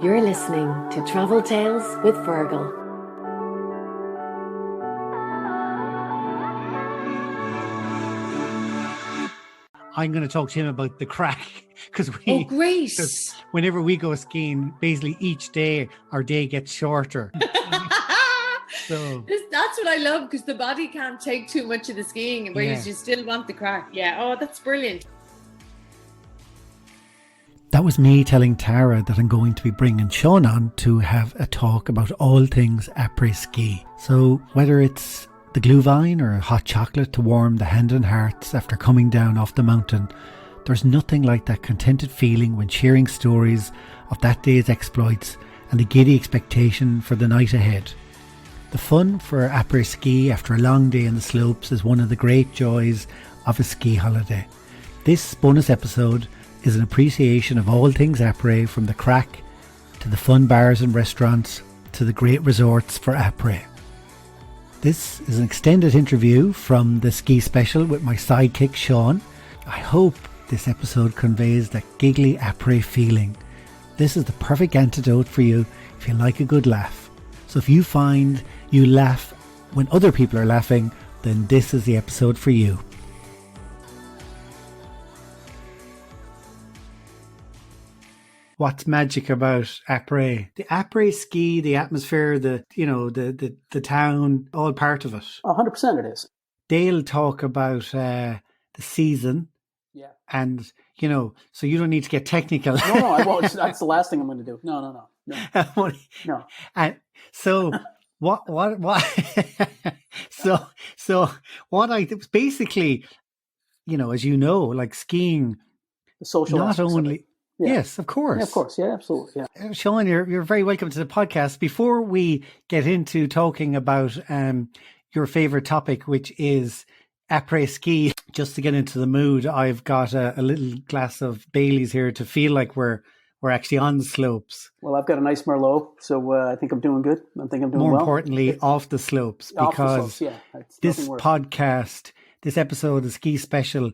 You're listening to Travel Tales with Virgil. I'm going to talk to him about the craic because great. Whenever we go skiing, basically each day our day gets shorter. So that's what I love, because the body can't take too much of the skiing, whereas you still want the craic. Yeah. Oh, that's brilliant. That was me telling Tara that I'm going to be bringing Sean on to have a talk about all things Après Ski. So whether it's the Gluhwein or hot chocolate to warm the hand and hearts after coming down off the mountain, there's nothing like that contented feeling when sharing stories of that day's exploits and the giddy expectation for the night ahead. The fun for Après Ski after a long day in the slopes is one of the great joys of a ski holiday. This bonus episode is an appreciation of all things Après, from the craic to the fun bars and restaurants to the great resorts for Après. This is an extended interview from the ski special with my sidekick Sean. I hope this episode conveys that giggly Après feeling. This is the perfect antidote for you if you like a good laugh. So if you find you laugh when other people are laughing, then this is the episode for you. What's magic about Après? The Après Ski, the atmosphere, the town, all part of it. 100% it is. They'll talk about the season. Yeah. And, so you don't need to get technical. No, I won't. That's the last thing I'm going to do. No. No. And so what so what I basically, as you know, like skiing, the social not only. Yeah. Yes, of course. Yeah, of course. Yeah, absolutely. Yeah. Sean, you're very welcome to the podcast. Before we get into talking about your favorite topic, which is Après Ski, just to get into the mood, I've got a little glass of Bailey's here to feel like we're actually on the slopes. Well, I've got a nice Merlot, so I think I'm doing good. I think I'm doing More well. importantly, off the slopes, because this podcast, this episode, the ski special,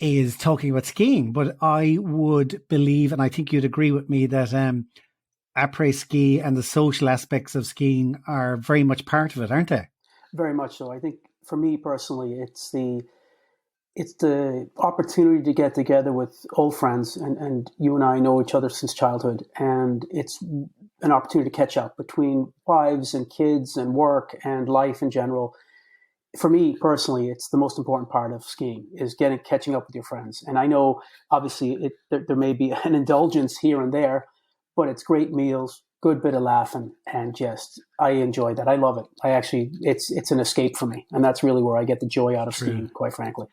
is talking about skiing. But I would believe, and I think you'd agree with me, that Après Ski and the social aspects of skiing are very much part of it, aren't they? Very much so. I think for me personally, it's the opportunity to get together with old friends, and you and I know each other since childhood, and it's an opportunity to catch up between wives and kids and work and life in general. For me personally, it's the most important part of skiing, is catching up with your friends. And I know obviously there may be an indulgence here and there, but it's great meals, good bit of laughing, and just I enjoy that. I love it. It's an escape for me, and that's really where I get the joy out of skiing, quite frankly.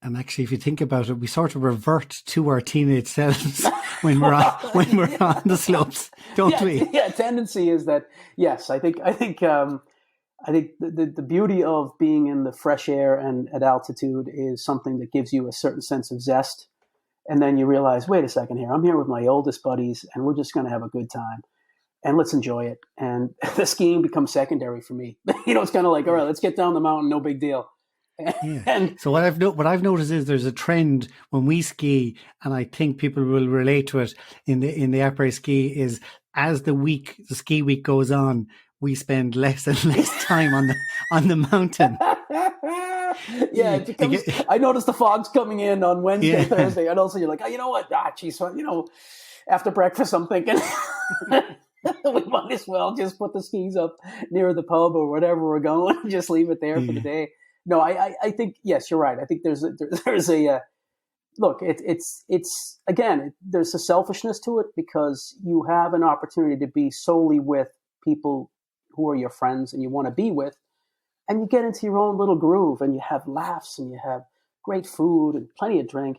And actually, if you think about it, we sort of revert to our teenage selves when we're on the slopes, don't we? Yeah, tendency is that. Yes, I think the beauty of being in the fresh air and at altitude is something that gives you a certain sense of zest. And then you realize, wait a second here, I'm here with my oldest buddies and we're just going to have a good time and let's enjoy it. And the skiing becomes secondary for me. It's kind of like, all right, let's get down the mountain, no big deal. Yeah. And so what I've noticed is there's a trend when we ski, and I think people will relate to it in the Après Ski, is as the ski week goes on, we spend less and less time on the mountain. Yeah, it becomes, I noticed the fog's coming in on Wednesday, Thursday, and also you're like, oh, you know what? After breakfast, I'm thinking we might as well just put the skis up near the pub or whatever we're going, and just leave it there for the day. No, I think, yes, you're right. I think there's a look, it's again, there's a selfishness to it, because you have an opportunity to be solely with people who are your friends and you want to be with, and you get into your own little groove and you have laughs and you have great food and plenty of drink.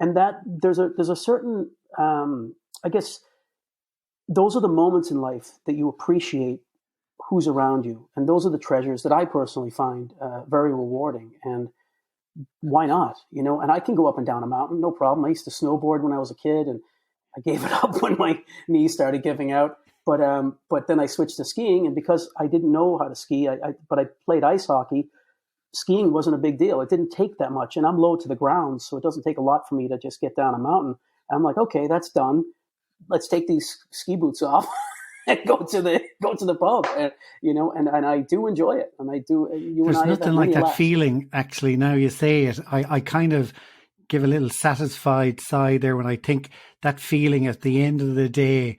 And that there's a certain, I guess, those are the moments in life that you appreciate who's around you. And those are the treasures that I personally find very rewarding. And why not? And I can go up and down a mountain, no problem. I used to snowboard when I was a kid, and I gave it up when my knees started giving out. But then I switched to skiing, and because I didn't know how to ski, but I played ice hockey. Skiing wasn't a big deal. It didn't take that much, and I'm low to the ground, so it doesn't take a lot for me to just get down a mountain. And I'm like, okay, that's done. let's take these ski boots off and go to the pub, and, and I do enjoy it, and I do. There's nothing like that feeling. Actually, now you say it, I kind of give a little satisfied sigh there when I think that feeling at the end of the day,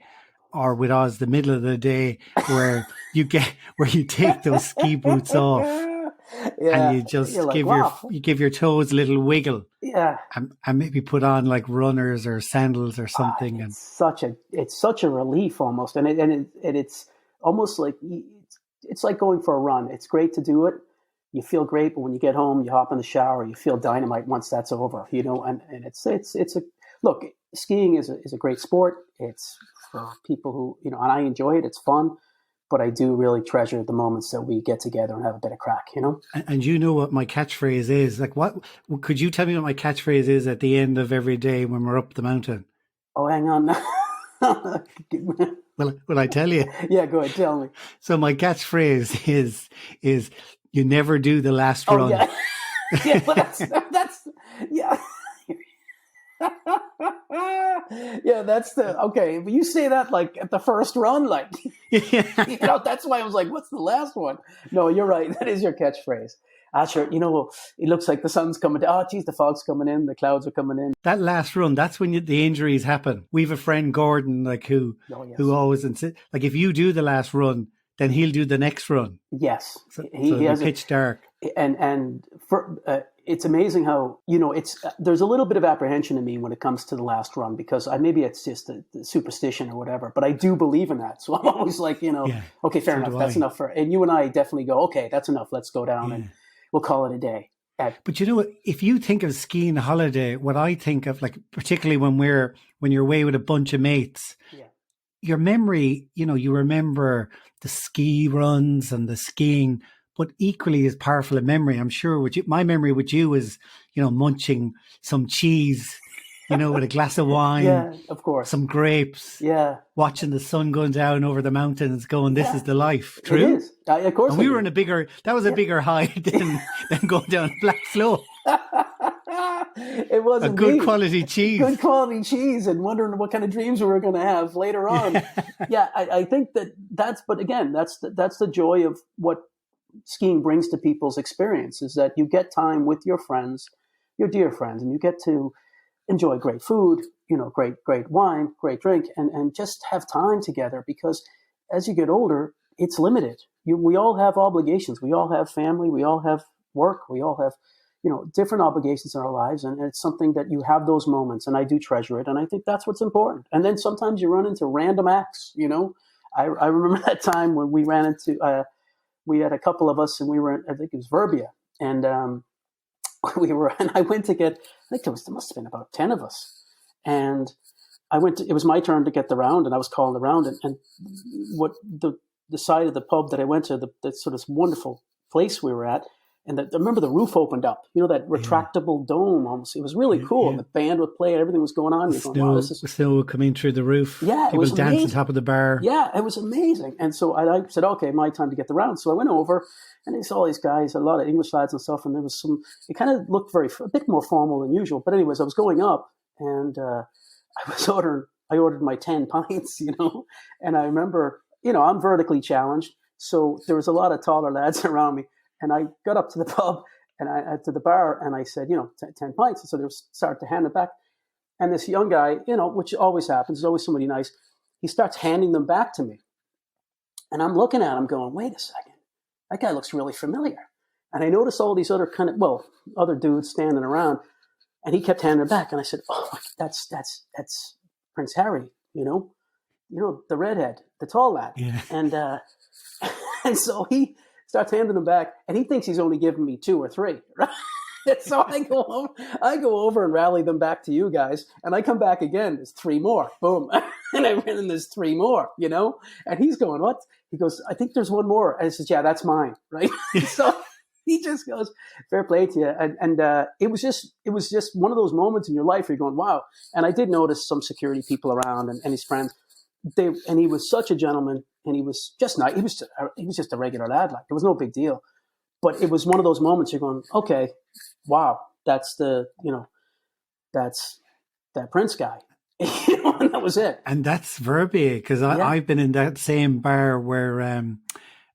or with us, the middle of the day, where you take those ski boots off, and you just give your toes a little wiggle, and maybe put on like runners or sandals or something. It's such a relief almost, and it's almost like it's like going for a run. It's great to do it. You feel great, but when you get home, you hop in the shower, you feel dynamite once that's over, and it's a look. Skiing is a great sport. It's for people who, and I enjoy it. It's fun, but I do really treasure the moments that we get together and have a bit of crack, And you know what my catchphrase is? Like, what could you tell me what my catchphrase is at the end of every day when we're up the mountain? Oh, hang on. Will I tell you? Yeah, go ahead, tell me. So my catchphrase is you never do the last run. Yeah, yeah, well, that's yeah. Yeah, that's okay. But you say that like at the first run, like that's why I was like, "What's the last one?" No, you're right. That is your catchphrase. Sure. It looks like the sun's coming down. Oh, geez, the fog's coming in. The clouds are coming in. That last run, that's when the injuries happen. We've a friend, Gordon, like who always insists, like if you do the last run, then he'll do the next run. Yes, so he has pitch dark. And for it's amazing how there's a little bit of apprehension in me when it comes to the last run, because maybe it's just a superstition or whatever, but I do believe in that. So I'm always like, okay, fair enough, that's enough and you and I definitely go, okay, that's enough. Let's go down and we'll call it a day. But you know what? If you think of skiing holiday, what I think of, like particularly when you're away with a bunch of mates, your memory, you remember the ski runs and the skiing. But equally as powerful a memory, I'm sure, my memory with you is, munching some cheese, with a glass of wine. Yeah, of course. Some grapes. Yeah. Watching the sun going down over the mountains, going, this is the life. True? It is. Of course. And we were in a bigger high than going down Black Flow. It was a good quality cheese. Good quality cheese, and wondering what kind of dreams we were going to have later on. I think that's the joy of what skiing brings to people's experience, is that you get time with your friends, your dear friends, and you get to enjoy great food, great wine, great drink, and just have time together, because as you get older, it's limited. We all have obligations. We all have family. We all have work. We all have, different obligations in our lives. And it's something that you have those moments, and I do treasure it. And I think that's what's important. And then sometimes you run into random acts, I remember that time when we ran into, we had a couple of us, and we were, I think it was Verbia, and and I went to get, I think there must have been about 10 of us, and it was my turn to get the round, and I was calling the round, and what the side of the pub that I went to, that sort of wonderful place we were at, and I remember the roof opened up, that retractable dome almost. It was really cool. And the band would play, and everything was going on. Snow would come in through the roof. Yeah, people dance on top of the bar. Yeah, it was amazing. And so I said, okay, my time to get the round. So I went over, and I saw all these guys, a lot of English lads and stuff, and there was it kind of looked a bit more formal than usual. But anyways, I was going up, and I ordered my 10 pints, and I remember, I'm vertically challenged, so there was a lot of taller lads around me. And I got up to the pub and to the bar, and I said, 10 pints. And so they started to hand it back. And this young guy, which always happens, there's always somebody nice, he starts handing them back to me. And I'm looking at him going, wait a second, that guy looks really familiar. And I noticed all these other other dudes standing around, and he kept handing it back. And I said, oh, that's Prince Harry, the redhead, the tall lad. Yeah. And so he starts handing them back, and he thinks he's only giving me 2 or 3, right? So I go over and rally them back to you guys, and I come back again. There's 3 more, boom, and there's 3 more, And he's going, what? He goes, I think there's 1 more. And I says, yeah, that's mine, right? So he just goes, fair play to you, and it was just one of those moments in your life where you're going, wow. And I did notice some security people around, and his friends. And he was such a gentleman, and he was just nice. He was just a regular lad, like, it was no big deal. But it was one of those moments you're going, okay, wow, that's that Prince guy. And That was it. And that's Verbier, because I've been in that same bar where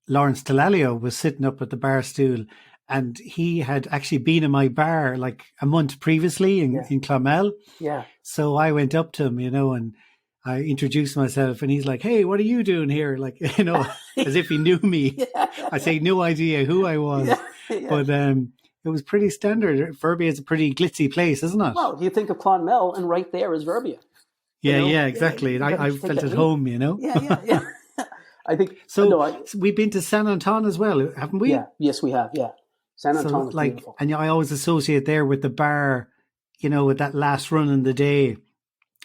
Lawrence Delalio was sitting up at the bar stool, and he had actually been in my bar like a month previously in Clownmel. Yeah. So I went up to him, and I introduced myself, and he's like, "Hey, what are you doing here?" Like, as if he knew me. I say no idea who I was, but it was pretty standard. Verbier is a pretty glitzy place, isn't it? Well, you think of Clownmel, and right there is Verbier. Yeah, exactly. I felt at home, Yeah. I think so. No, we've been to Saint Anton as well, haven't we? Yeah, yes, we have. Yeah, Saint Anton is beautiful. And I always associate there with the bar, with that last run in the day,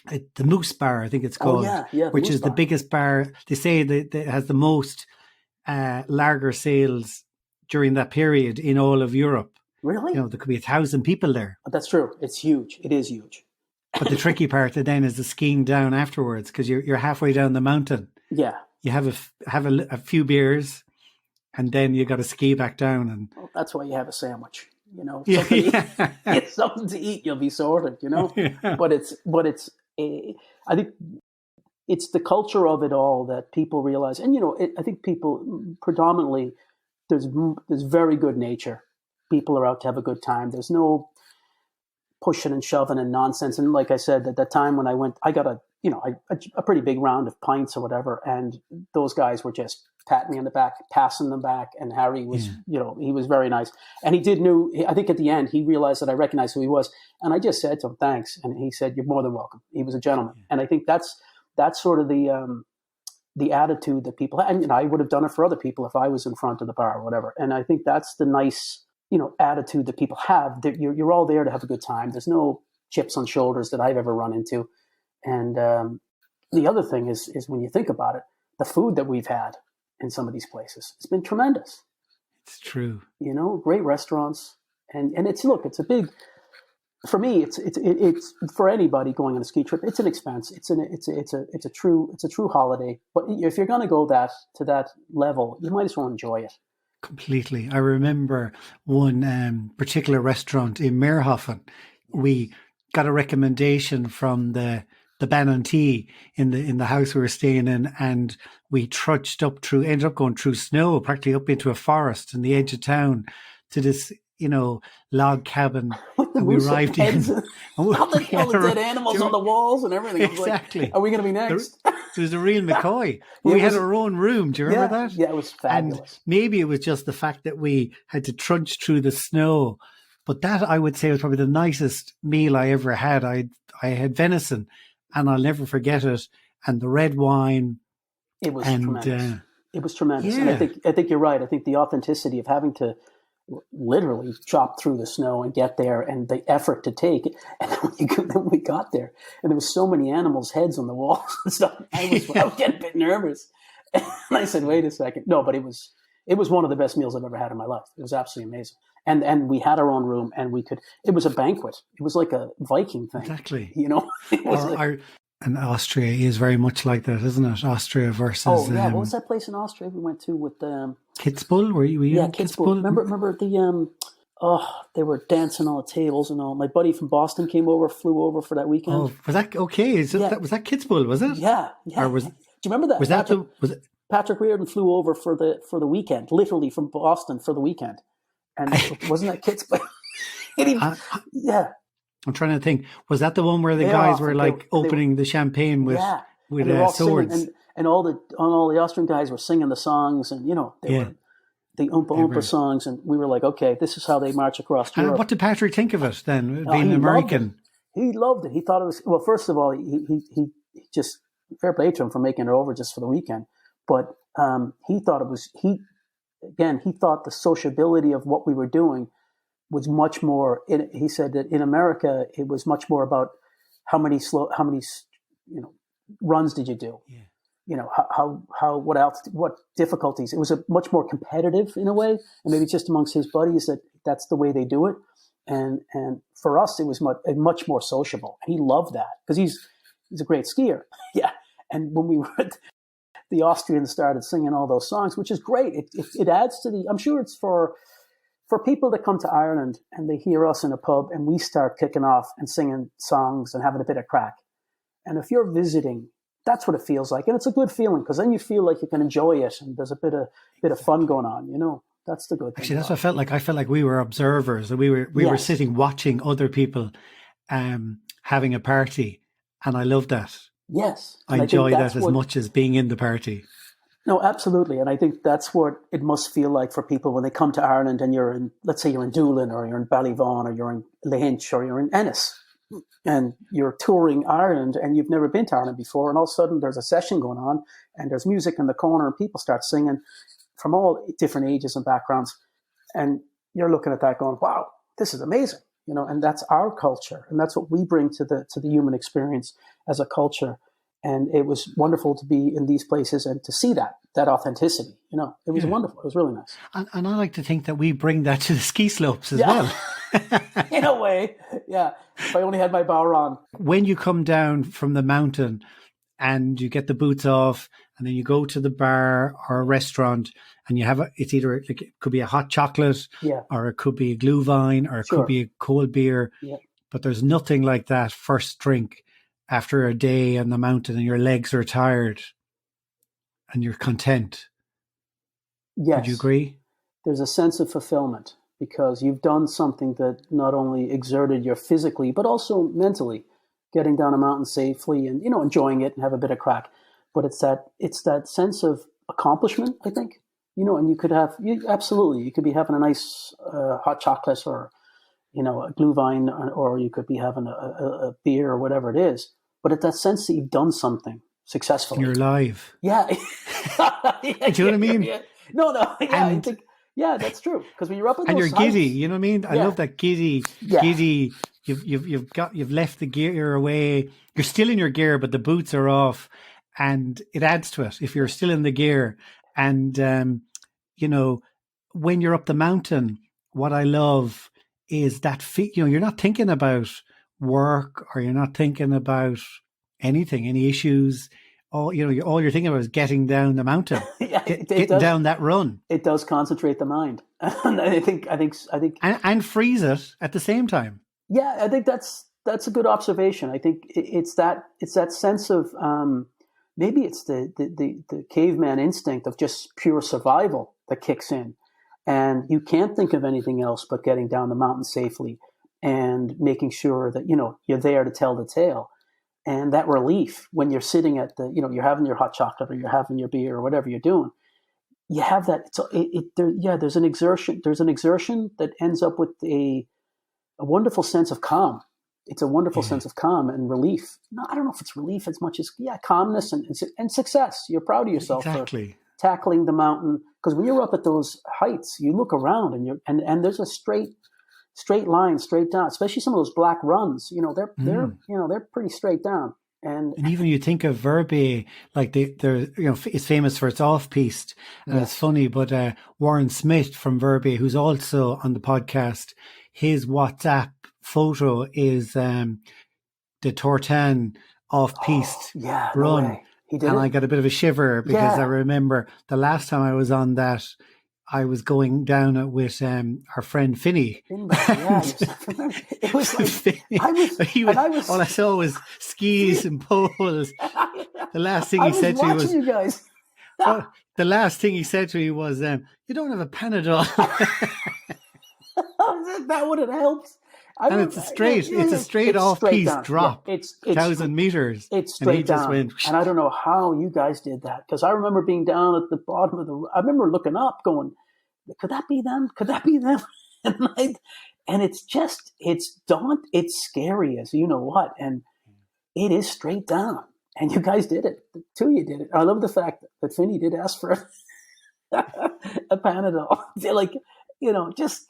the Moose Bar, I think it's called. Which is the biggest bar. They say that it has the most lager sales during that period in all of Europe. Really? There could be 1,000 people there. That's true. It's huge. It is huge. But the tricky part then is the skiing down afterwards, because you're halfway down the mountain. Yeah. You have a few beers, and then you got to ski back down. And that's why you have a sandwich. It's something to eat. You'll be sorted. Yeah. But I think it's the culture of it all that people realize, and I think people predominantly there's very good nature. People are out to have a good time. There's no pushing and shoving and nonsense. And like I said, at that time when I went, I got a pretty big round of pints or whatever. And those guys were just patting me on the back, passing them back. And Harry was, he was very nice. And I think at the end, he realized that I recognized who he was. And I just said to him, thanks. And he said, you're more than welcome. He was a gentleman. Yeah. And I think that's sort of the attitude that people have. And I would have done it for other people if I was in front of the bar or whatever. And I think that's the nice, attitude that people have. That you're all there to have a good time. There's no chips on shoulders that I've ever run into. And the other thing is when you think about it, the food that we've had in some of these places, it's been tremendous. It's true. Great restaurants, and it's a big. For me, it's for anybody going on a ski trip. It's an expense. It's a true holiday. But if you're going to go to that level, you might as well enjoy it. Completely. I remember one particular restaurant in Meerhofen. We got a recommendation from the Bannon Tea in the house we were staying in, and we trudged ended up going through snow, practically up into a forest in the edge of town to this, log cabin. And we arrived in. All the dead animals on the walls and everything. Exactly. Like, are we going to be next? It was a real McCoy. We had our own room. Do you remember that? Yeah, it was fabulous. And maybe it was just the fact that we had to trudge through the snow. But that, I would say, was probably the nicest meal I ever had. I had venison, and I'll never forget it. And the red wine. It was tremendous. It was tremendous. Yeah. And I think you're right. I think the authenticity of having to literally chop through the snow and get there, and the effort to take it. And then we got there, and there was so many animals' heads on the walls and stuff. I was getting a bit nervous, and I said, "Wait a second, no!" But it was one of the best meals I've ever had in my life. It was absolutely amazing, and we had our own room, and it was a banquet. It was like a Viking thing, exactly. And Austria is very much like that, isn't it? Austria versus. Oh yeah, what was that place in Austria we went to with Kitzbühel? Were you in Kitzbühel? Remember the they were dancing on the tables and all. My buddy from Boston flew over for that weekend. Oh, was that okay? Was that Kitzbühel? Was it? Yeah. Or do you remember that? Was it? Patrick Reardon flew over for the weekend, literally from Boston for the weekend, and wasn't that Kitzbühel? Yeah. I'm trying to think. Was that the one where the guys were opening the champagne with swords? Singing, and all the Austrian guys were singing the songs, and they were the Oompa Oompa songs, and we were like, okay, this is how they march across Europe. And what did Patrick think of it then, being American? He loved it. He thought it was, well, first of all, he just, fair play to him for making it over just for the weekend, but he thought he thought the sociability of what we were doing was much more. He said that in America it was much more about how many runs did you do? Yeah. What difficulties? It was a much more competitive in a way, and maybe just amongst his buddies that's the way they do it. And for us, it was much more sociable. And he loved that because he's a great skier. Yeah. And when we were the Austrians started singing all those songs, which is great. It adds to I'm sure it's for people that come to Ireland and they hear us in a pub and we start kicking off and singing songs and having a bit of crack. And if you're visiting, that's what it feels like. And it's a good feeling because then you feel like you can enjoy it and there's a bit of fun going on, you know. That's the good thing. Actually, that's what I felt like. I felt like we were observers, that we were sitting watching other people having a party. And I love that. Yes. I enjoy that as much as being in the party. No, absolutely. And I think that's what it must feel like for people when they come to Ireland and you're in, let's say you're in Doolin or you're in Ballyvaughan or you're in Lahinch or you're in Ennis and you're touring Ireland and you've never been to Ireland before. And all of a sudden there's a session going on and there's music in the corner and people start singing from all different ages and backgrounds. And you're looking at that going, wow, this is amazing. You know, and that's our culture. And that's what we bring to the human experience as a culture. And it was wonderful to be in these places and to see that authenticity. You know, it was wonderful. It was really nice. And I like to think that we bring that to the ski slopes as well. In a way, yeah. If I only had my bar on. When you come down from the mountain and you get the boots off and then you go to the bar or a restaurant and you have it's either like, it could be a hot chocolate or it could be a Gluhwein or it could be a cold beer. Yeah. But there's nothing like that first drink after a day on the mountain and your legs are tired and you're content. Yes. Would you agree? There's a sense of fulfillment because you've done something that not only exerted you physically, but also mentally, getting down a mountain safely and, you know, enjoying it and have a bit of crack. But it's that sense of accomplishment, I think, you know, and you could be having a nice hot chocolate or, you know, a Gluhwein or you could be having a beer or whatever it is. But it's that sense that you've done something successfully. You're alive. Yeah. Do you know what I mean? Yeah. No. Yeah, I think, yeah, that's true. Because when you're up at those and you're heights, giddy, you know what I mean? I love that giddy. You've left the gear away. You're still in your gear, but the boots are off, and it adds to it if you're still in the gear. And you know, when you're up the mountain, what I love is that you know, you're not thinking about work or you're not thinking about anything, any issues. All you're thinking about is getting down the mountain, getting down that run. It does concentrate the mind, and I think, and freeze it at the same time. Yeah, I think that's a good observation. I think it's that sense of maybe it's the caveman instinct of just pure survival that kicks in, and you can't think of anything else but getting down the mountain safely and making sure that, you know, you're there to tell the tale. And that relief when you're sitting at you're having your hot chocolate or you're having your beer or whatever you're doing, you have that. There's an exertion. There's an exertion that ends up with a wonderful sense of calm. It's a wonderful sense of calm and relief. No, I don't know if it's relief as much as calmness and success. You're proud of yourself for tackling the mountain. Because when you're up at those heights, you look around and there's a straight line, straight down. Especially some of those black runs. You know, they're pretty straight down. And even you think of Verbier, like they're it's famous for its off-piste. And it's funny, but Warren Smith from Verbier, who's also on the podcast, his WhatsApp photo is the Tortan off-piste run. No, he did I got a bit of a shiver because I remember the last time I was on that, I was going down it with our friend Finney. It was like, all I saw was skis and poles. The last thing he said to me was, you guys. The last thing he said to me was, "You don't have a Panadol." That would have helped. And it's a straight off-piste drop. It's 1,000 meters. It's straight down. And I don't know how you guys did that, because I remember being down at the bottom of I remember looking up, going, "Could that be them? Could that be them?" And it's scary as you know what, and it is straight down. And you guys did it. The two of you did it. I love the fact that Finney did ask for a Panadol. They're like, just.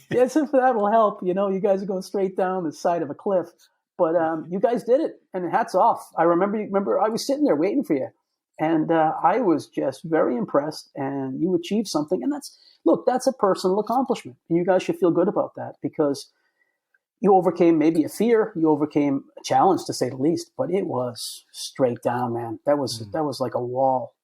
Yes, if that will help. You guys are going straight down the side of a cliff, but you guys did it, and hats off. I remember I was sitting there waiting for you, and I was just very impressed. And you achieved something, and that's a personal accomplishment, and you guys should feel good about that, because you overcame maybe a fear, you overcame a challenge, to say the least. But it was straight down, man. That was like a wall.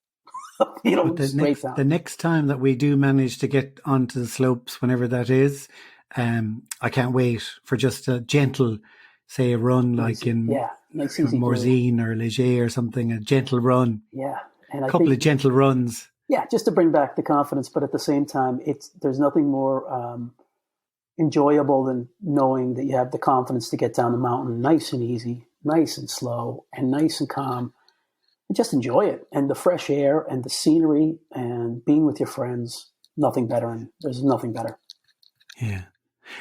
The next time that we do manage to get onto the slopes, whenever that is, I can't wait for just a gentle, say, a run like in Nice easy Morzine or Léger or something, a gentle run. Yeah. And a couple of gentle runs. Yeah, just to bring back the confidence, but at the same time, there's nothing more enjoyable than knowing that you have the confidence to get down the mountain nice and easy, nice and slow, and nice and calm, and just enjoy it. And the fresh air and the scenery and being with your friends, nothing better. And there's nothing better. Yeah.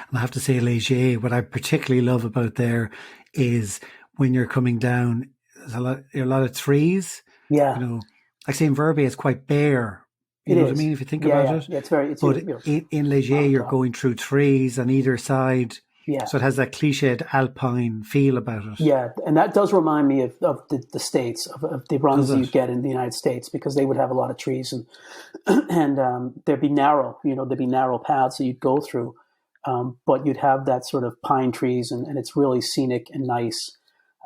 And I have to say, Léger, what I particularly love about there is when you're coming down, there's a lot of trees. Yeah. You know, like say in Verbier, it's quite bare. You know what I mean? If you think about it. Yeah, it's very. But in Léger, you're going through trees on either side. Yeah. So it has that cliched alpine feel about it. Yeah, and that does remind me of the States, of the runs that you get in the United States, because they would have a lot of trees and there'd be narrow paths that you'd go through, but you'd have that sort of pine trees and it's really scenic and nice.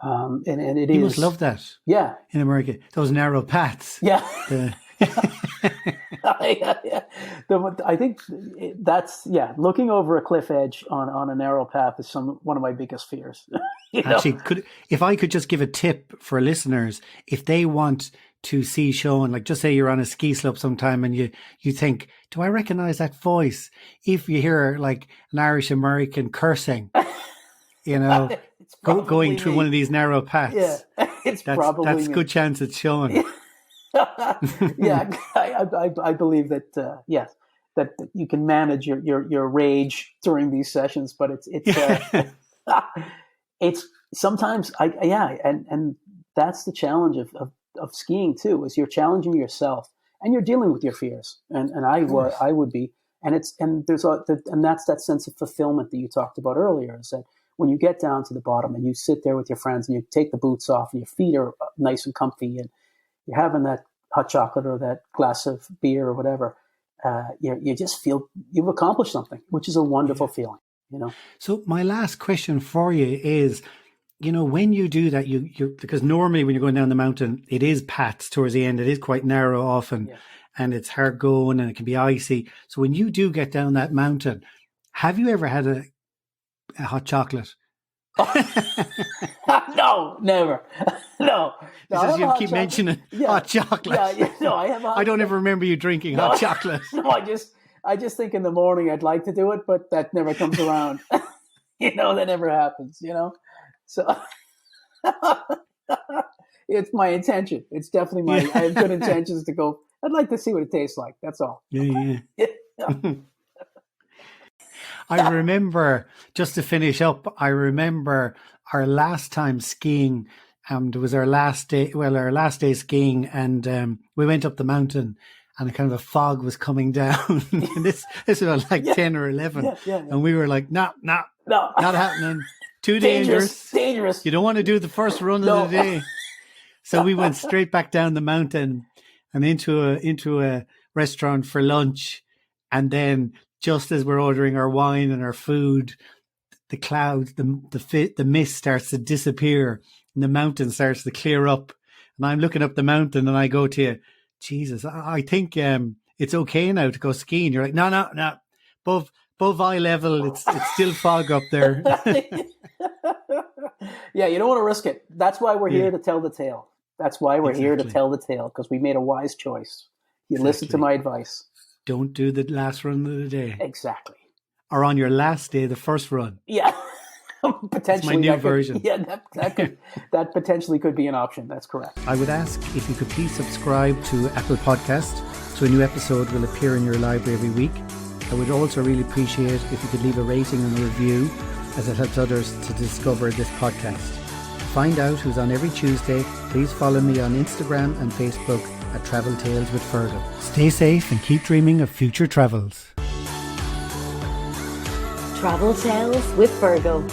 And it is. You must love that. Yeah. In America, those narrow paths. Yeah. I think that's looking over a cliff edge on a narrow path is one of my biggest fears. Actually, if I could just give a tip for listeners, if they want to see Sean, like just say you're on a ski slope sometime and you think, do I recognize that voice? If you hear like an Irish American cursing, going through one of these narrow paths, that's a good chance it's Sean. Yeah, I believe that that you can manage your rage during these sessions, but it's sometimes and that's the challenge of skiing too, is you're challenging yourself and you're dealing with your fears, and I would be, and that's that sense of fulfillment that you talked about earlier, is that when you get down to the bottom and you sit there with your friends and you take the boots off and your feet are nice and comfy and you're having that hot chocolate or that glass of beer or whatever, you just feel you've accomplished something, which is a wonderful feeling, So my last question for you is, when you do that, you because normally when you're going down the mountain, it is paths towards the end. It is quite narrow often, and it's hard going and it can be icy. So when you do get down that mountain, have you ever had a hot chocolate? No, never. No. You keep mentioning hot chocolate. I have. I don't ever remember you drinking hot chocolate. No, I just think in the morning I'd like to do it, but that never comes around. That never happens. So it's my intention. It's definitely I have good intentions to go. I'd like to see what it tastes like. That's all. Yeah. I remember, just to finish up, our last time skiing, it was our last day skiing, and we went up the mountain and a kind of a fog was coming down. And this was like 10 or 11. And we were like, no, not happening. Too dangerous. You don't want to do the first run of the day. So we went straight back down the mountain and into a restaurant for lunch. And then just as we're ordering our wine and our food, the clouds, the mist starts to disappear and the mountain starts to clear up. And I'm looking up the mountain and I go to you, Jesus, I think it's okay now to go skiing. You're like, no. Above eye level, it's still fog up there. Yeah, you don't want to risk it. That's why we're here to tell the tale. That's why we're here to tell the tale, because we made a wise choice. You listen to my advice. Don't do the last run of the day. Exactly. Or on your last day, the first run. Yeah. Potentially. That's my new version. That potentially could be an option. That's correct. I would ask if you could please subscribe to Apple Podcast so a new episode will appear in your library every week. I would also really appreciate if you could leave a rating and a review, as it helps others to discover this podcast. To find out who's on every Tuesday, please follow me on Instagram and Facebook at Travel Tales with Fergal. Stay safe and keep dreaming of future travels. Travel Tales with Fergal.